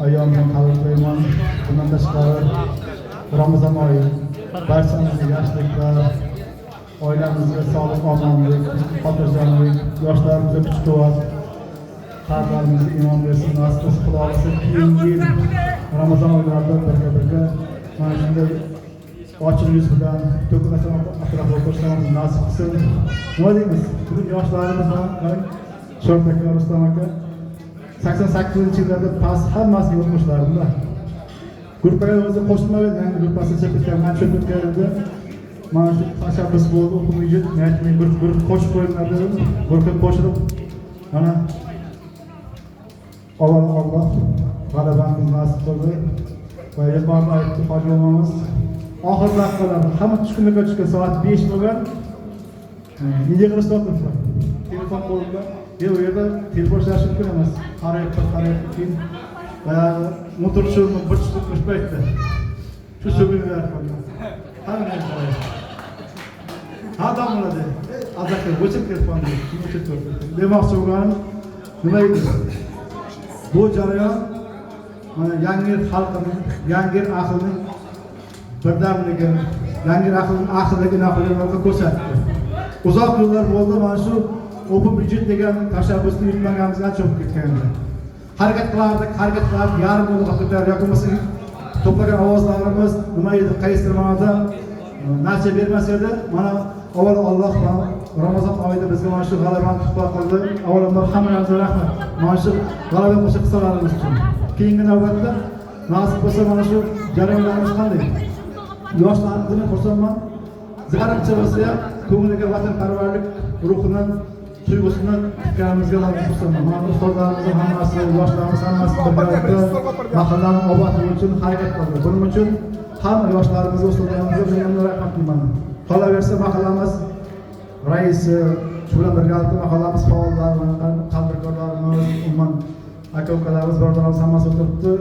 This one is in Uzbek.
ayyomdan qabul qilaman. Bundan tashqari Ramazon oyi barchamizga yaxshiliklar, oilamizga sog'lik, omonlik, xotirjamlik, yoshlarimizga kuch-quvvat, qalblarimizga iymon bersin, nasib qilsin. Xudo xolasa keyingi yil Ramazon oylarida birga mana shunday ochiq yuz bilan to'kilmasdan atrofga ko'rsatishimiz nasib qilsin. Nima deymiz? Bugun yoshlarimiz bilan Sho'rta aka, Rustam aka 88-yillarda past hammasi yo'qmishlarimda. Gruppaga o'zi qo'shilmagan, yangi gruppasi chekkan, men shu o'tganimda mana shu tashabbus bo'ldi, o'quvchi men grupp qo'shib qo'yinglar dedim. Gruppa qo'shilib mana avval Alloh g'alabamizni nasib qildi. Va yuqorida aytdi hojimamiz oxir vaqtlarda hamma tushkunlikka tushgan soat 5 bo'lgan. Nega qilishmoqda? Telefon qo'lida. Bu yerda telefon ishlashi mumkin emas. Qarayib keyin bayog'i motor shuni bir tutib paytda. Shu so'g'inlar qoldi. Hamma qaraydi. Adam bo'ladi. Azakir o'chib telefonni. O'chib turdi. Demoqchi bo'lganim nima edi? Bu jarayon mana yangi xalqimiz, yangi aqlning birdamligi, yangi aqlligini ko'rsatdi. Uzoq yillar bo'ldi mana shu open budjet degan tashabbusni yutmaganimizga cho'kib ketgandi. Harakat qilardik, yarim yo'lga qo'yar yoki bo'lmasa to'plagan ovozlarimiz nima edi, qaysi ma'noda natija bermas edi. Mana avval Alloh Ramazon oyida bizga mana shu g'alabani tuhfa qildi. Avvalambor hammangizga rahmat. Mana shu g'alaba qo'sha qissalarimiz uchun. Keyingi navbatda nasib bo'lsa mana shu jarayonlarimiz qanday? Yoshlarimizni xursandman. Zararcha bo'lsa ham ko'ngliga vatanparvarlik ruhini, tuyg'usini tutganimizga xursandman. Mana ustozlarimizning hammasi, yoshlarimiz hammasi birgalikda mahallani obodligi uchun harakat qildi. Buning uchun hamma yoshlarimiz, ustozlarimizga men rahmat deyman. Qolaversa mahallamiz raisi, shu bilan birgalikda mahallamiz faollari, tadbirkorlarimiz, umuman aka-ukalarimiz, birodarlarimiz hammasi o'tiribdi.